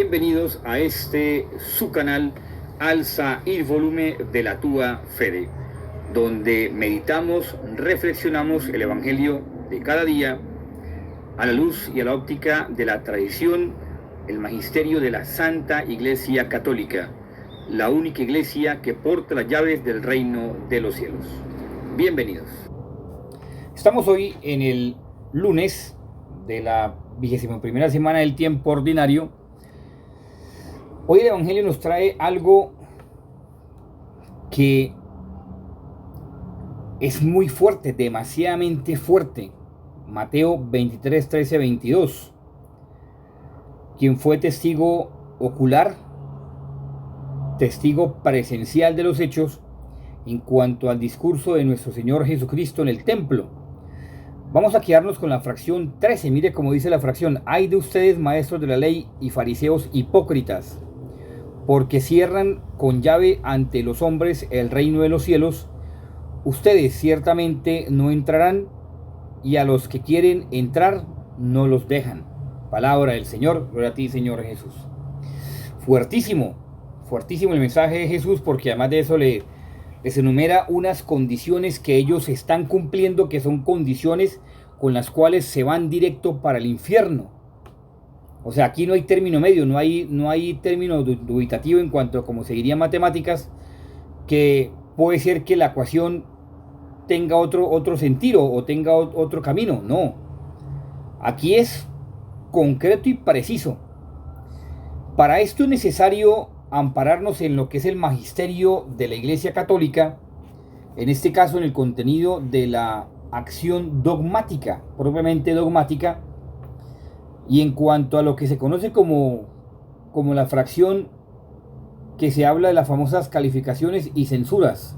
Bienvenidos a su canal Alza il volume de la tua fede, donde meditamos, reflexionamos el Evangelio de cada día a la luz y a la óptica de la tradición, el magisterio de la Santa Iglesia Católica, la única iglesia que porta las llaves del reino de los cielos. Bienvenidos. Estamos hoy en el lunes de la 21ª semana del tiempo ordinario. Hoy el Evangelio nos trae algo que es muy fuerte, demasiadamente fuerte. Mateo 23, 13, 22. Quien fue testigo ocular, testigo presencial de los hechos en cuanto al discurso de nuestro Señor Jesucristo en el templo. Vamos a quedarnos con la fracción 13. Mire cómo dice la fracción: ay de ustedes, maestros de la ley y fariseos hipócritas, porque cierran con llave ante los hombres el reino de los cielos. Ustedes ciertamente no entrarán, y a los que quieren entrar no los dejan. Palabra del Señor. Gloria a ti, Señor Jesús. Fuertísimo, fuertísimo el mensaje de Jesús, porque además de eso les enumera unas condiciones que ellos están cumpliendo, que son condiciones con las cuales se van directo para el infierno. O sea, aquí no hay término medio, no hay término dubitativo en cuanto a cómo se diría en matemáticas, que puede ser que la ecuación tenga otro sentido o tenga otro camino. No, aquí es concreto y preciso. Para esto es necesario ampararnos en lo que es el magisterio de la Iglesia Católica, en este caso en el contenido de la acción dogmática, propiamente dogmática, y en cuanto a lo que se conoce como la fracción que se habla de las famosas calificaciones y censuras,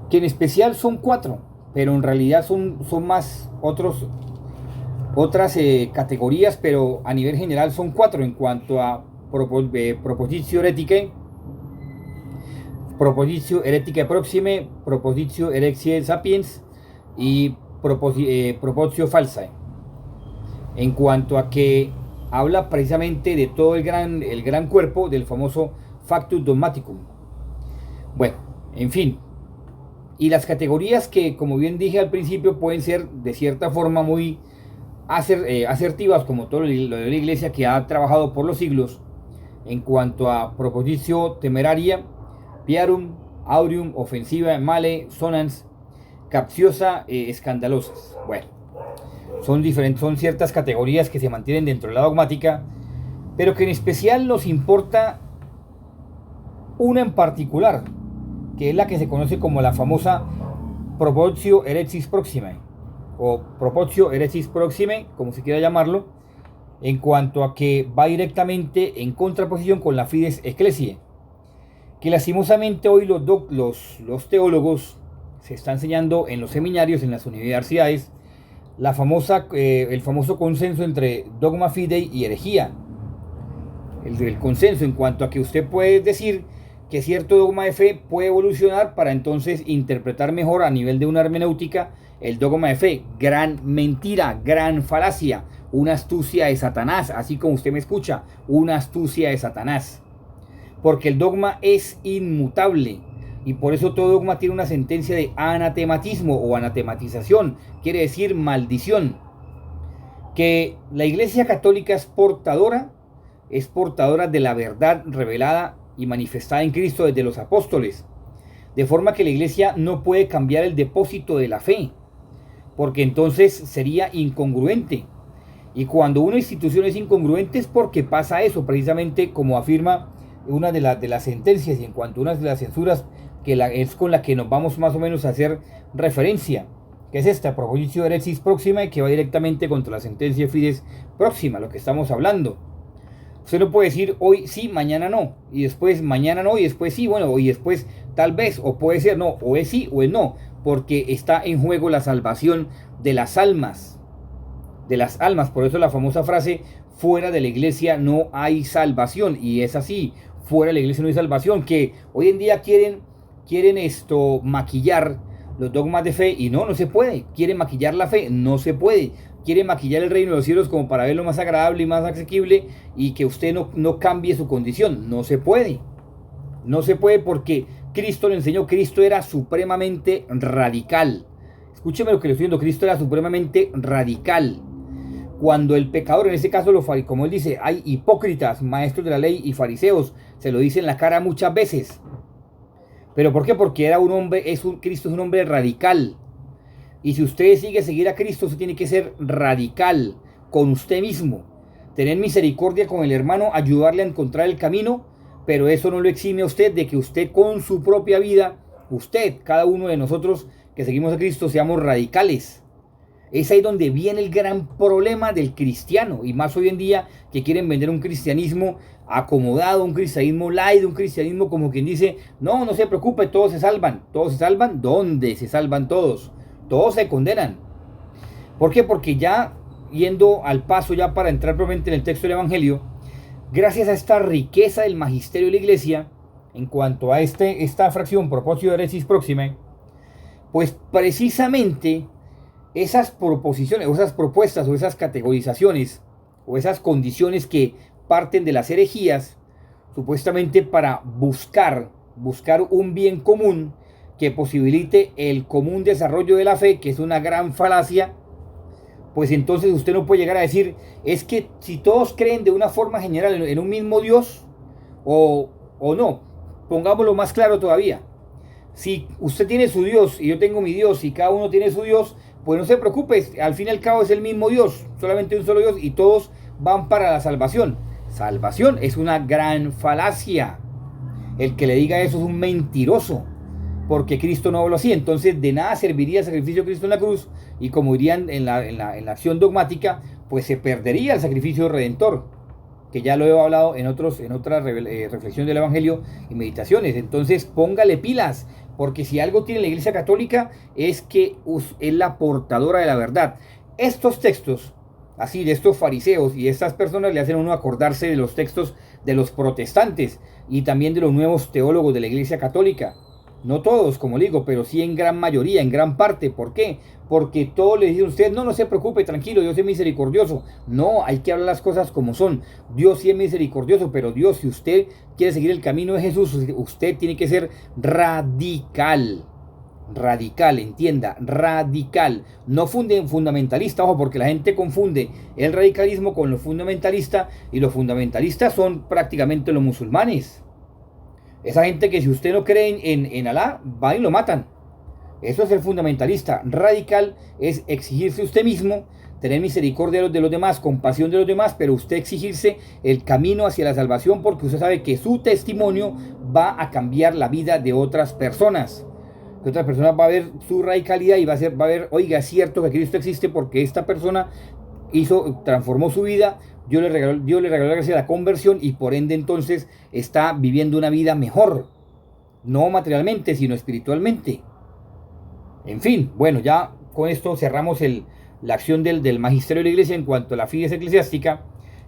que en especial son 4, pero en realidad son más otras categorías, pero a nivel general son 4 en cuanto a propositio hereticae, propositio hereticae proxime, propositio hereticae sapiens y propositio falsae. En cuanto a que habla precisamente de todo el gran cuerpo del famoso factus dogmaticum. Bueno, en fin. Y las categorías que, como bien dije al principio, pueden ser de cierta forma muy asertivas, como todo lo de la Iglesia que ha trabajado por los siglos, en cuanto a propositio temeraria, piarum, aureum, ofensiva, male, sonans, capciosa, escandalosas. Bueno, son ciertas categorías que se mantienen dentro de la dogmática, pero que en especial nos importa una en particular, que es la que se conoce como la famosa propositio heresis proximae, o propositio heresis proximae, como se quiera llamarlo, en cuanto a que va directamente en contraposición con la fides ecclesiae, que lastimosamente hoy los teólogos se está enseñando en los seminarios, en las universidades, el famoso consenso entre dogma fidei y herejía. El consenso en cuanto a que usted puede decir que cierto dogma de fe puede evolucionar para entonces interpretar mejor a nivel de una hermenéutica el dogma de fe. Gran mentira, gran falacia, una astucia de Satanás, así como usted me escucha, una astucia de Satanás. Porque el dogma es inmutable y por eso todo dogma tiene una sentencia de anatematismo o anatematización, quiere decir maldición. Que la Iglesia Católica es portadora de la verdad revelada y manifestada en Cristo desde los apóstoles, de forma que la Iglesia no puede cambiar el depósito de la fe, porque entonces sería incongruente. Y cuando una institución es incongruente es porque pasa eso, precisamente como afirma una de las sentencias, y en cuanto a una de las censuras que es con la que nos vamos más o menos a hacer referencia, que es esta propositio heresis proxima, que va directamente contra la sentencia fides proxima, lo que estamos hablando. Usted no puede decir hoy sí, mañana no, y después mañana no, y después sí, bueno, y después tal vez, o puede ser no, o es sí o es no, porque está en juego la salvación de las almas. Por eso la famosa frase: fuera de la iglesia no hay salvación. Y es así, fuera de la iglesia no hay salvación, que hoy en día quieren maquillar los dogmas de fe, y no se puede. Quieren maquillar la fe, no se puede. quiere maquillar el reino de los cielos como para verlo más agradable y más asequible y que usted no cambie su condición. No se puede. No se puede porque Cristo lo enseñó. Cristo era supremamente radical. Escúcheme lo que le estoy diciendo. Cristo era supremamente radical. Cuando el pecador, en este caso, como él dice, hay hipócritas, maestros de la ley y fariseos, se lo dice en la cara muchas veces. ¿Pero por qué? Porque era un hombre, Cristo es un hombre radical. Y si usted seguir a Cristo, usted tiene que ser radical con usted mismo. Tener misericordia con el hermano, ayudarle a encontrar el camino, pero eso no lo exime a usted de que usted con su propia vida, cada uno de nosotros que seguimos a Cristo, seamos radicales. Es ahí donde viene el gran problema del cristiano, y más hoy en día que quieren vender un cristianismo acomodado, un cristianismo light, un cristianismo como quien dice, no se preocupe, todos se salvan. ¿Todos se salvan? ¿Dónde se salvan todos? Todos se condenan. ¿Por qué? Porque ya yendo al paso ya para entrar propiamente en el texto del Evangelio, gracias a esta riqueza del magisterio de la iglesia, en cuanto a esta fracción, propósito de heresis próxima, pues precisamente esas proposiciones, o esas propuestas, o esas categorizaciones, o esas condiciones que parten de las herejías, supuestamente para buscar un bien común que posibilite el común desarrollo de la fe, que es una gran falacia, pues entonces usted no puede llegar a decir, es que si todos creen de una forma general en un mismo Dios, o no, pongámoslo más claro todavía, si usted tiene su Dios y yo tengo mi Dios y cada uno tiene su Dios, pues no se preocupe, al fin y al cabo es el mismo Dios, solamente un solo Dios y todos van para la salvación. Salvación es una gran falacia. El que le diga eso es un mentiroso, porque Cristo no habló así. Entonces de nada serviría el sacrificio de Cristo en la cruz, y como dirían en la acción dogmática, pues se perdería el sacrificio redentor, que ya lo he hablado en otras reflexiones del Evangelio y meditaciones. Entonces póngale pilas, porque si algo tiene la Iglesia Católica es que es la portadora de la verdad. Estos textos, así de estos fariseos y estas personas, le hacen a uno acordarse de los textos de los protestantes y también de los nuevos teólogos de la Iglesia Católica. No todos, como digo, pero sí en gran mayoría, en gran parte. ¿Por qué? Porque todos le dicen a usted, no se preocupe, tranquilo, Dios es misericordioso. No, hay que hablar las cosas como son. Dios sí es misericordioso, pero Dios, si usted quiere seguir el camino de Jesús, usted tiene que ser radical. Radical, entienda, radical. No fundamentalista, ojo, porque la gente confunde el radicalismo con lo fundamentalista, y los fundamentalistas son prácticamente los musulmanes. Esa gente que si usted no cree en Alá, van y lo matan. Eso es el fundamentalista. Radical es exigirse usted mismo, tener misericordia de los demás, compasión de los demás, pero usted exigirse el camino hacia la salvación, porque usted sabe que su testimonio va a cambiar la vida de otras personas. Que otras personas va a ver su radicalidad y va a ver, oiga, es cierto que Cristo existe porque esta persona transformó su vida, Dios le regaló la gracia de la conversión, y por ende entonces está viviendo una vida mejor, no materialmente sino espiritualmente. En fin, bueno, ya con esto cerramos la acción del magisterio de la iglesia en cuanto a la fides eclesiástica,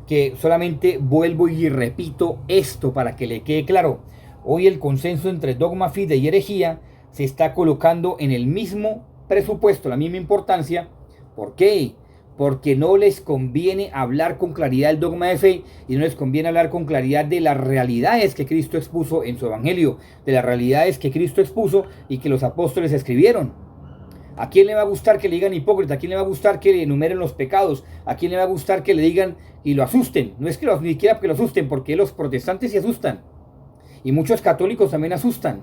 que solamente vuelvo y repito esto para que le quede claro. Hoy el consenso entre dogma, fide y herejía se está colocando en el mismo presupuesto, la misma importancia. ¿Por qué? Porque no les conviene hablar con claridad del dogma de fe, y no les conviene hablar con claridad de las realidades que Cristo expuso en su evangelio, de las realidades que Cristo expuso y que los apóstoles escribieron. ¿A quién le va a gustar que le digan hipócrita? ¿A quién le va a gustar que le enumeren los pecados? ¿A quién le va a gustar que le digan y lo asusten? No es que ni siquiera que lo asusten, porque los protestantes se asustan y muchos católicos también asustan.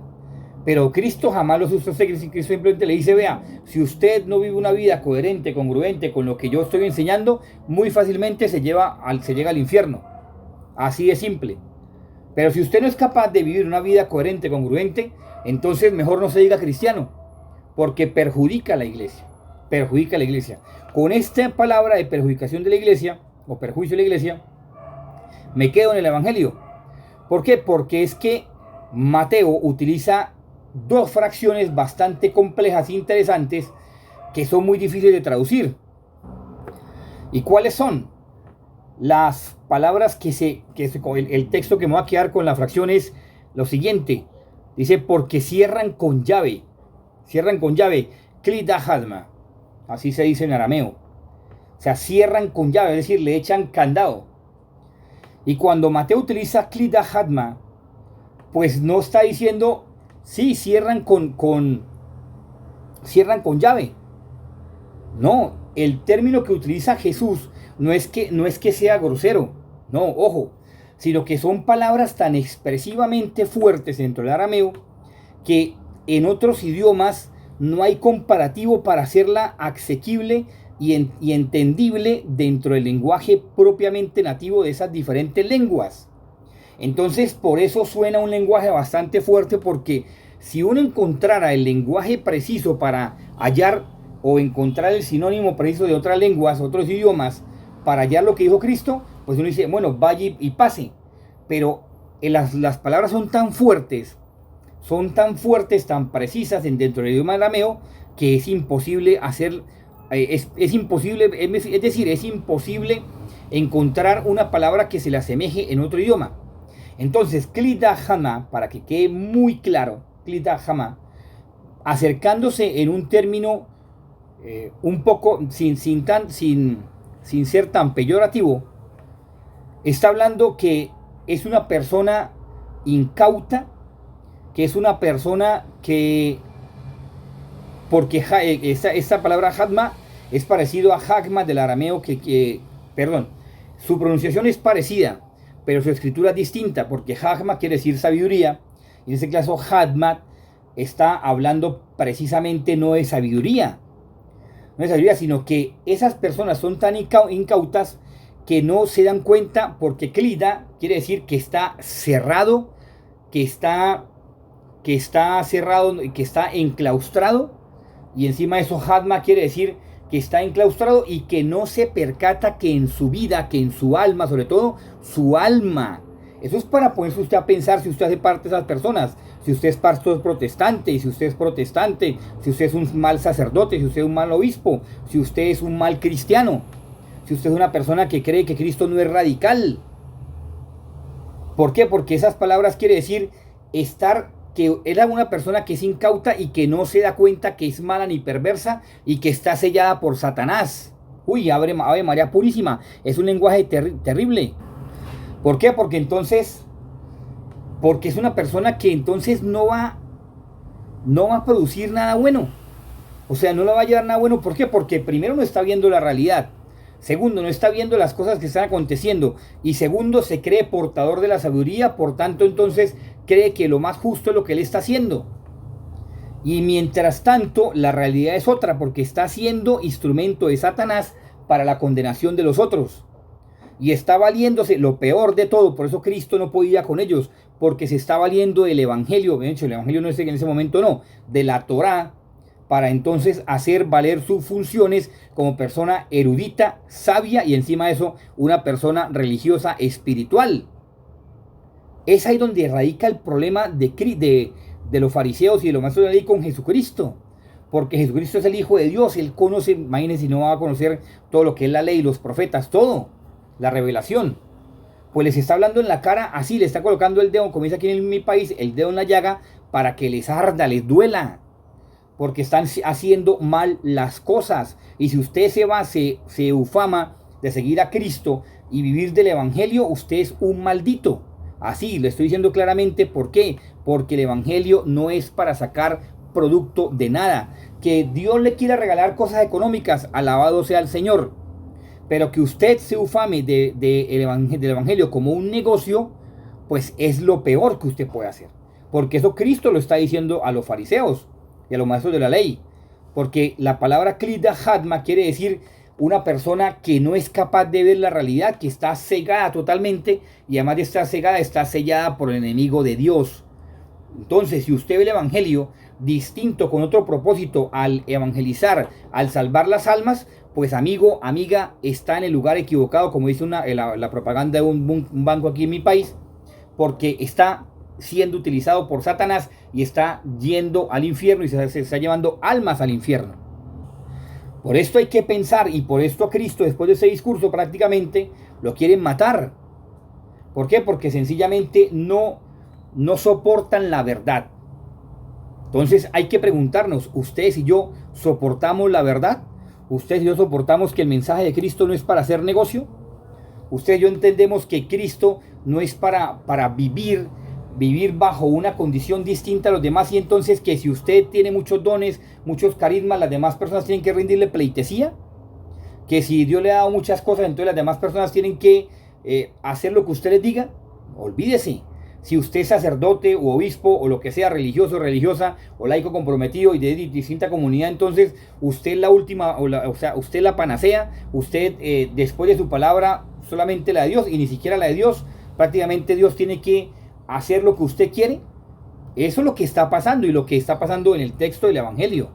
Pero Cristo jamás los asusta. Cristo simplemente le dice, vea, si usted no vive una vida coherente, congruente con lo que yo estoy enseñando, muy fácilmente se llega al infierno. Así de simple. Pero si usted no es capaz de vivir una vida coherente, congruente, entonces mejor no se diga cristiano, porque perjudica a la iglesia. Perjudica a la iglesia. Con esta palabra de perjudicación de la iglesia, o perjuicio de la iglesia, me quedo en el evangelio. ¿Por qué? Porque es que Mateo utiliza dos fracciones bastante complejas e interesantes que son muy difíciles de traducir. ¿Y cuáles son? Las palabras el texto que me va a quedar con la fracción es lo siguiente. Dice, porque cierran con llave. Cierran con llave. Klidahadma. Así se dice en arameo. O sea, cierran con llave, es decir, le echan candado. Y cuando Mateo utiliza Klida Hadma, pues no está diciendo, sí, cierran con llave. No, el término que utiliza Jesús no es que sea grosero, no, ojo, sino que son palabras tan expresivamente fuertes dentro del arameo que en otros idiomas no hay comparativo para hacerla asequible y entendible dentro del lenguaje propiamente nativo de esas diferentes lenguas. Entonces, por eso suena un lenguaje bastante fuerte, porque si uno encontrara el lenguaje preciso para hallar o encontrar el sinónimo preciso de otras lenguas, otros idiomas, para hallar lo que dijo Cristo, pues uno dice, bueno, vaya y pase. Pero las palabras son tan fuertes, tan precisas dentro del idioma arameo, que es imposible hacer, es imposible, es decir, es imposible encontrar una palabra que se le asemeje en otro idioma. Entonces, Klida Hama, para que quede muy claro, Klida Hama, acercándose en un término un poco sin ser tan peyorativo, está hablando que es una persona incauta, que es una persona que, porque esta palabra Hadma es parecido a Hagma del arameo, perdón, su pronunciación es parecida, pero su escritura es distinta, porque Hagma quiere decir sabiduría, y en este caso Hadma está hablando precisamente no de sabiduría, sino que esas personas son tan incautas que no se dan cuenta, porque Klida quiere decir que está cerrado, que está cerrado, que está enclaustrado, y encima de eso Hadma quiere decir que está enclaustrado y que no se percata que en su vida, que en su alma, sobre todo su alma, eso es para ponerse usted a pensar si usted hace parte de esas personas, si usted es pastor protestante, si usted es protestante, si usted es un mal sacerdote, si usted es un mal obispo, si usted es un mal cristiano, si usted es una persona que cree que Cristo no es radical. ¿Por qué? Porque esas palabras quiere decir que era una persona que es incauta y que no se da cuenta que es mala ni perversa y que está sellada por Satanás. Uy, Ave María Purísima, es un lenguaje terrible. ¿Por qué? Porque es una persona que entonces no va a producir nada bueno. O sea, no le va a llevar nada bueno. ¿Por qué? Porque primero no está viendo la realidad. Segundo, no está viendo las cosas que están aconteciendo. Y segundo, se cree portador de la sabiduría. Por tanto, entonces cree que lo más justo es lo que él está haciendo. Y mientras tanto, la realidad es otra, porque está siendo instrumento de Satanás para la condenación de los otros. Y está valiéndose lo peor de todo. Por eso Cristo no podía con ellos, porque se está valiendo del Evangelio. De hecho, el Evangelio no es en ese momento, no, de la Torá, para entonces hacer valer sus funciones como persona erudita, sabia y encima de eso una persona religiosa, espiritual. Es ahí donde radica el problema de los fariseos y de los maestros de la ley con Jesucristo. Porque Jesucristo es el Hijo de Dios, Él conoce, imagínense si no va a conocer todo lo que es la ley, los profetas, todo, la revelación. Pues les está hablando en la cara así, le está colocando el dedo, como dice aquí en mi país, el dedo en la llaga para que les arda, les duela. Porque están haciendo mal las cosas. Y si usted se ufama de seguir a Cristo y vivir del Evangelio, usted es un maldito. Así, le estoy diciendo claramente. ¿Por qué? Porque el Evangelio no es para sacar producto de nada. Que Dios le quiera regalar cosas económicas, alabado sea el Señor. Pero que usted se ufame del Evangelio como un negocio, pues es lo peor que usted puede hacer. Porque eso Cristo lo está diciendo a los fariseos y a los maestros de la ley, porque la palabra Klida Hadma quiere decir una persona que no es capaz de ver la realidad, que está cegada totalmente, y además de estar cegada, está sellada por el enemigo de Dios. Entonces, si usted ve el Evangelio distinto, con otro propósito, al evangelizar, al salvar las almas, pues amigo, amiga, está en el lugar equivocado, como dice la propaganda de un banco aquí en mi país, porque está siendo utilizado por Satanás y está yendo al infierno y se está llevando almas al infierno. Por esto hay que pensar, y por esto a Cristo, después de ese discurso, prácticamente lo quieren matar. ¿Por qué? Porque sencillamente no soportan la verdad. Entonces hay que preguntarnos, ¿ustedes y yo soportamos la verdad? Usted y yo soportamos que el mensaje de Cristo no es para hacer negocio. Usted y yo entendemos que Cristo no es para vivir bajo una condición distinta a los demás, y entonces que si usted tiene muchos dones, muchos carismas, las demás personas tienen que rendirle pleitesía. Que si Dios le ha dado muchas cosas, entonces las demás personas tienen que hacer lo que usted les diga. Olvídese. Si usted es sacerdote o obispo o lo que sea, religioso, religiosa o laico comprometido y de distinta comunidad, entonces usted es la última, o sea, usted es la panacea. Usted después de su palabra solamente la de Dios y ni siquiera la de Dios. Prácticamente Dios tiene que hacer lo que usted quiere. Eso es lo que está pasando y lo que está pasando en el texto del Evangelio,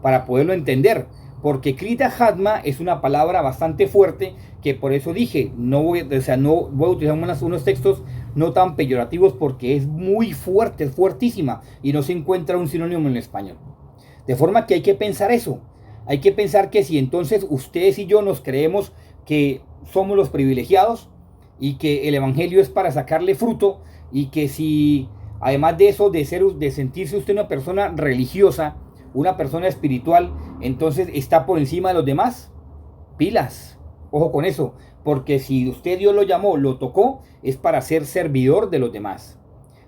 para poderlo entender. Porque Krita Hatma es una palabra bastante fuerte, que por eso dije, no voy a utilizar unos textos no tan peyorativos, porque es muy fuerte, es fuertísima y no se encuentra un sinónimo en español. De forma que hay que pensar eso. Hay que pensar que si entonces ustedes y yo nos creemos que somos los privilegiados y que el Evangelio es para sacarle fruto, y que si además de eso, de sentirse usted una persona religiosa, una persona espiritual, entonces está por encima de los demás, pilas, ojo con eso, porque si usted Dios lo llamó, lo tocó, es para ser servidor de los demás.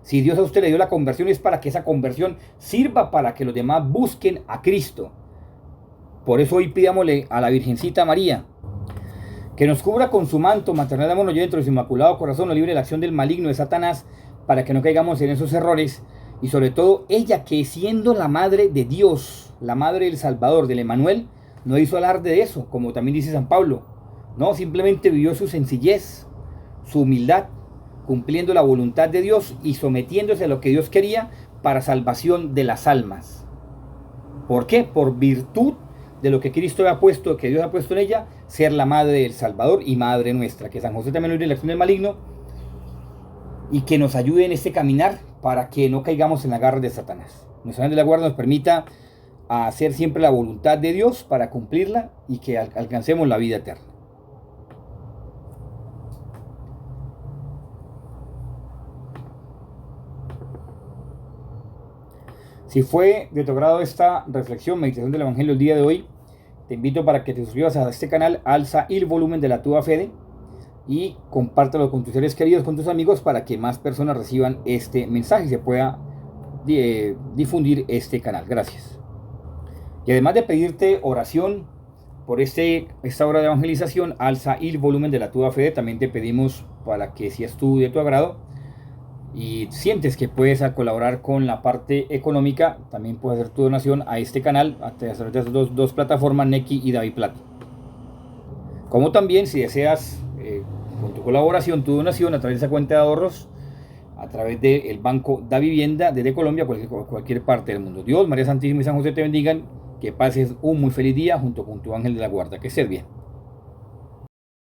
Si Dios a usted le dio la conversión, es para que esa conversión sirva para que los demás busquen a Cristo. Por eso hoy pidámosle a la Virgencita María que nos cubra con su manto maternal de amor, nos lleve dentro de su inmaculado corazón, nos libre de la acción del maligno de Satanás, para que no caigamos en esos errores. Y sobre todo ella, que siendo la madre de Dios, la madre del Salvador, del Emmanuel, no hizo alarde de eso, como también dice San Pablo. No, simplemente vivió su sencillez, su humildad, cumpliendo la voluntad de Dios y sometiéndose a lo que Dios quería para salvación de las almas. ¿Por qué? Por virtud de lo que Cristo había puesto, que Dios ha puesto en ella, ser la madre del Salvador y madre nuestra. Que San José también nos libre de la acción del maligno y que nos ayude en este caminar para que no caigamos en la garra de Satanás. Nuestra ángel de la guarda nos permita hacer siempre la voluntad de Dios para cumplirla y que alcancemos la vida eterna. Si fue de tu agrado esta reflexión, meditación del Evangelio el día de hoy, te invito para que te suscribas a este canal, alza el volumen de la tua fede y compártelo con tus seres queridos, con tus amigos, para que más personas reciban este mensaje y se pueda difundir este canal. Gracias. Y además de pedirte oración por esta hora de evangelización, alza el volumen de la tua fede, también te pedimos para que, si es de tu agrado y sientes que puedes colaborar con la parte económica, también puedes hacer tu donación a este canal a través de las dos plataformas, Nequi y DaviPlata. Como también, si deseas con tu colaboración, tu donación a través de esa cuenta de ahorros, a través del Banco Da Vivienda desde Colombia, cualquier parte del mundo. Dios, María Santísima y San José te bendigan. Que pases un muy feliz día junto con tu ángel de la guarda. Que estés bien.